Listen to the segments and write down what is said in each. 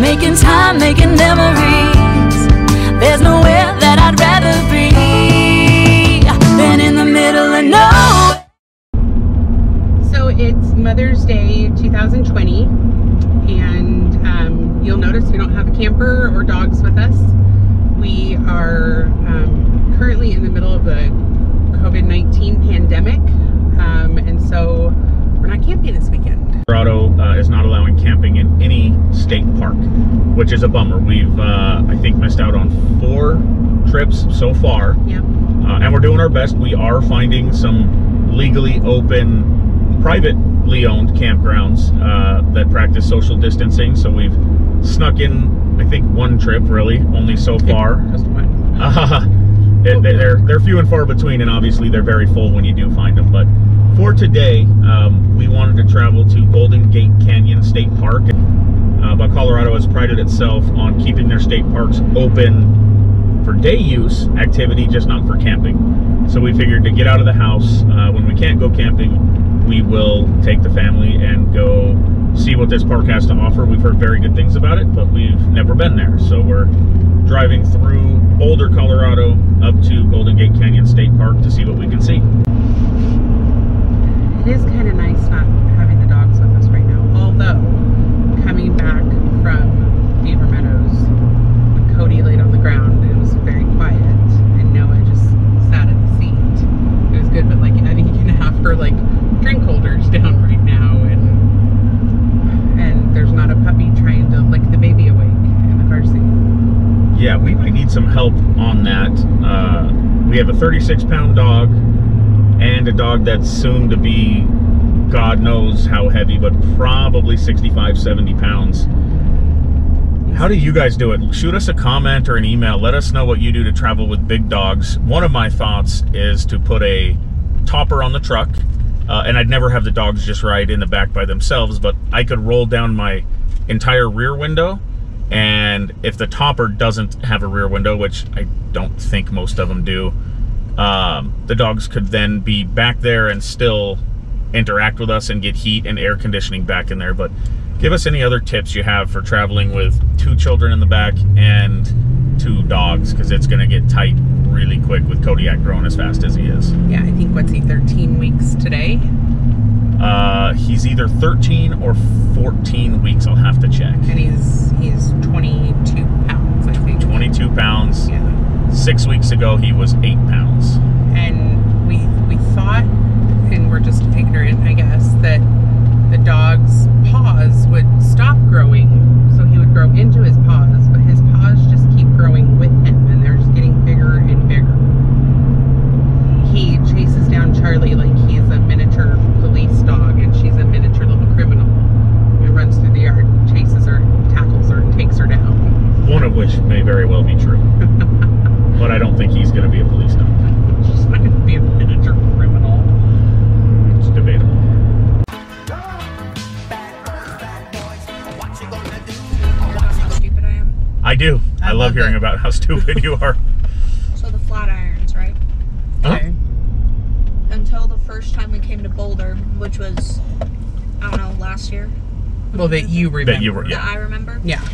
making time, making memories. There's nowhere that I'd rather be than in the middle of nowhere. So it's Mother's Day 2020, and you'll notice we don't have a camper or dogs with us. We are currently in the middle of the COVID-19 pandemic, and so we're not camping this weekend. Colorado is not allowing camping in any state park, which is a bummer. We've, I think, missed out on 4 trips so far. Yep. And we're doing our best. We are finding some legally open, privately owned campgrounds that practice social distancing. So we've snuck in, I think, 1 trip, really, only so far. Just one. They're few and far between, and obviously they're very full when you do find them. But for today, we wanted to travel to Golden Gate Canyon State Park. But Colorado has prided itself on keeping their state parks open for day use activity, just not for camping. So we figured to get out of the house when we can't go camping, we will take the family and go see what this park has to offer. We've heard very good things about it, but we've never been there. So we're driving through Boulder, Colorado, up to Golden Gate Canyon State Park to see what we can see. It is kind of nice not having the dogs with us right now, although coming back from Beaver Meadows, when Cody laid on the ground, it was very quiet, and Noah just sat at the seat. It was good, but like, I think you can have her like drink holders down right now, and there's not a puppy trying to lick the baby awake in the car seat. Yeah, we might need some help on that. We have a 36-pound dog and a dog that's soon to be, God knows how heavy, but probably 65, 70 pounds. How do you guys do it? Shoot us a comment or an email. Let us know what you do to travel with big dogs. One of my thoughts is to put a topper on the truck, and I'd never have the dogs just ride in the back by themselves, but I could roll down my entire rear window, and if the topper doesn't have a rear window, which I don't think most of them do, the dogs could then be back there and still interact with us and get heat and air conditioning back in there. But give us any other tips you have for traveling with 2 children in the back and 2 dogs, because it's going to get tight really quick with Kodiak growing as fast as he is. Yeah, I think, what's he, 13 weeks today? He's either 13 or 14 weeks. I'll have to check. And he's 22 pounds, I think. 22 pounds. Yeah. 6 weeks ago, he was 8 pounds. And we thought, and we're just ignorant, I guess, that the dog's paws would stop growing, so he would grow into his paws, but his paws just keep growing with him, and they're just getting bigger and bigger. He chases down Charlie like he's a miniature police dog, and she's a miniature little criminal. He runs through the yard, chases her, tackles her, and takes her down. One of which may very well be true. But I don't think he's going to be a police dog. She's not going to be a miniature criminal. It's debatable. Stupid I am. I do. I love hearing about how stupid you are. So the flat irons, right? Okay. Until the first time we came to Boulder, which was, I don't know, last year. Well, that you remember. That you were, That yeah. I remember. Yeah.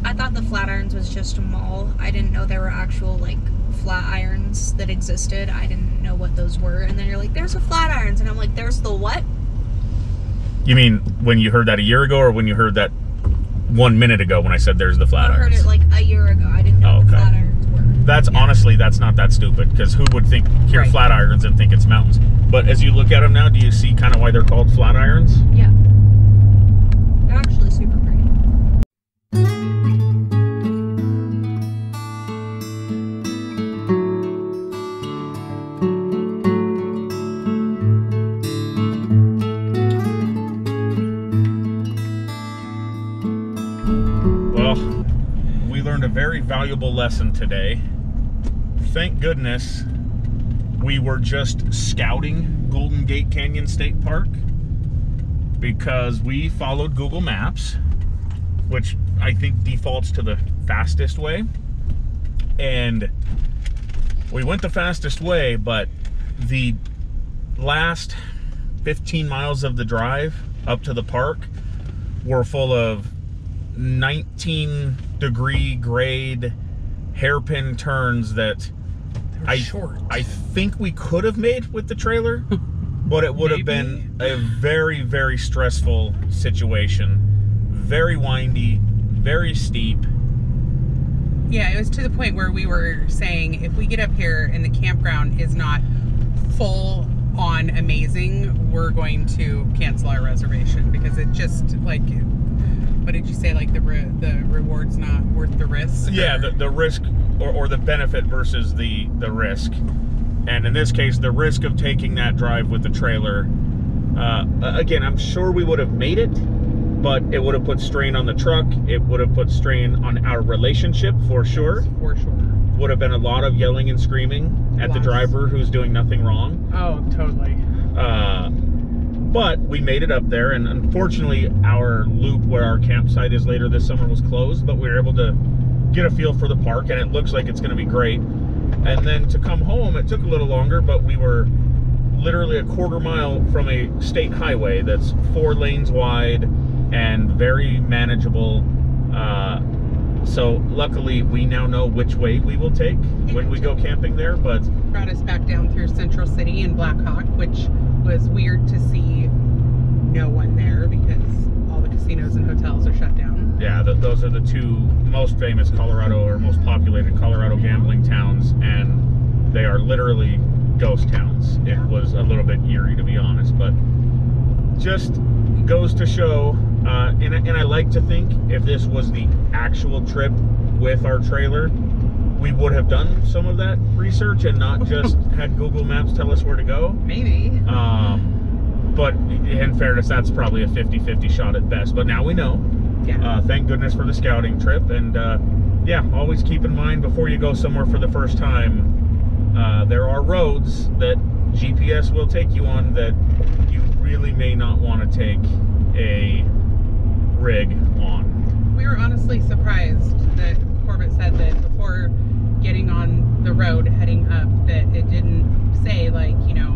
I thought the flat irons was just a mall. I didn't know there were actual, like, flat irons that existed. I didn't know what those were. And then you're like, there's a flat irons. And I'm like, there's the what? You mean when you heard that a year ago, or when you heard that 1 minute ago when I said there's the flat I heard irons? it like a year ago. I didn't know what the flat irons were. That's honestly, that's not that stupid, because who would hear Right. flat irons and think it's mountains? But as you look at them now, do you see kind of why they're called flat irons? Yeah. They're actually super pretty. Well, we learned a very valuable lesson today. Thank goodness we were just scouting Golden Gate Canyon State Park, because we followed Google Maps, which I think defaults to the fastest way. And we went the fastest way, but the last 15 miles of the drive up to the park were full of 19-degree grade hairpin turns that Short. I think we could have made with the trailer, but it would have been a very, very stressful situation. Very windy, very steep. Yeah, it was to the point where we were saying if we get up here and the campground is not full on amazing, we're going to cancel our reservation, because it just, like, what did you say, like the reward's not worth the risk? Yeah, the risk or the benefit versus the risk. And in this case, the risk of taking that drive with the trailer, again, I'm sure we would have made it, but it would have put strain on the truck. It would have put strain on our relationship for sure. For sure. Would have been a lot of yelling and screaming at the driver who's doing nothing wrong. Oh, totally. But we made it up there, and unfortunately our loop where our campsite is later this summer was closed, but we were able to get a feel for the park, and it looks like it's going to be great. And then to come home, it took a little longer, but we were literally a quarter mile from a state highway that's 4 lanes wide and very manageable. So luckily we now know which way we will take when we go camping there. But brought us back down through Central City and Black Hawk, which was weird to see no one there because all the casinos and hotels are shut down. Yeah, those are the 2 most famous Colorado or most populated Colorado gambling towns, and they are literally ghost towns. It was a little bit eerie, to be honest, but just goes to show, and I like to think if this was the actual trip with our trailer, we would have done some of that research and not just had Google Maps tell us where to go. Maybe. But in fairness, that's probably a 50-50 shot at best. But now we know. Yeah. Thank goodness for the scouting trip. And yeah, always keep in mind before you go somewhere for the first time, there are roads that GPS will take you on that you really may not want to take a rig on. We were honestly surprised that Corbett said that before getting on the road heading up, that it didn't say, like, you know,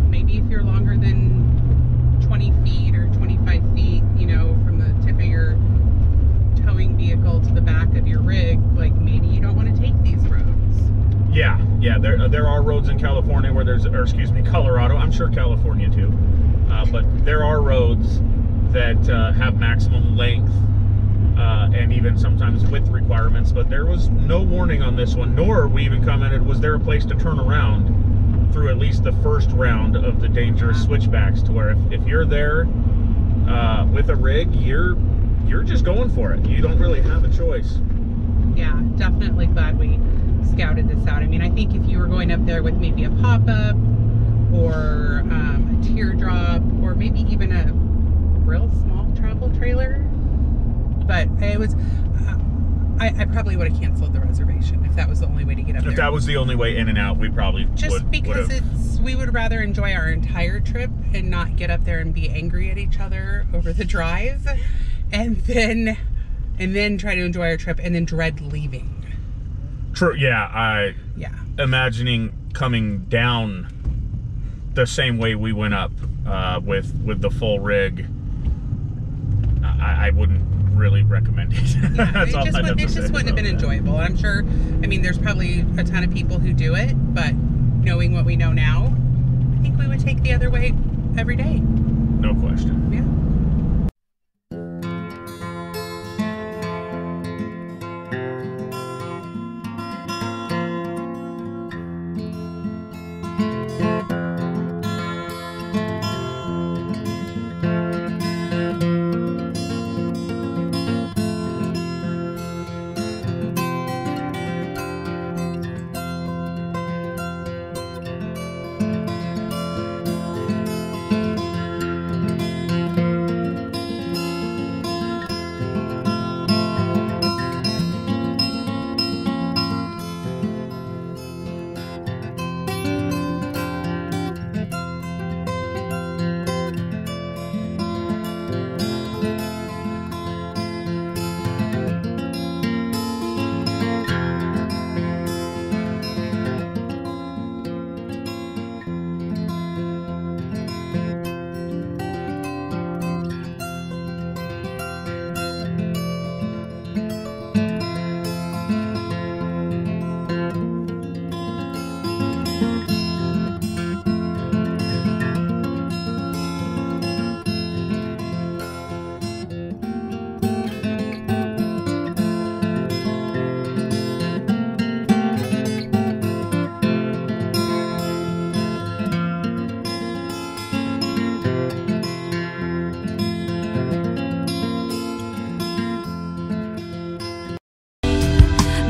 maybe if you're longer than 20 feet or 25 feet, you know, from the tip of your towing vehicle to the back of your rig, like, maybe you don't want to take these roads. Yeah, there are roads in California where there's, or excuse me, Colorado, I'm sure California too, but there are roads that have maximum length and even sometimes width requirements, but there was no warning on this one, nor we even commented, was there a place to turn around through at least the first round of the dangerous switchbacks, to where if you're there with a rig, you're just going for it. You don't really have a choice. Yeah, definitely glad we scouted this out. I mean, I think if you were going up there with maybe a pop-up or a teardrop or maybe even a real small travel trailer, but it was I probably would have canceled the reservation if that was the only way to get up there. If that was the only way in and out, we probably just because we would rather enjoy our entire trip and not get up there and be angry at each other over the drive, and then try to enjoy our trip and then dread leaving. True. Yeah. Imagining coming down the same way we went up with the full rig, I wouldn't really recommend it. Yeah, That's all I have to it say just wouldn't have been about that. enjoyable. I'm sure, I mean, there's probably a ton of people who do it, but knowing what we know now, I think we would take the other way every day. No question. Yeah.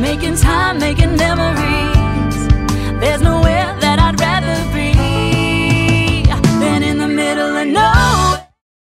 making time, making memories.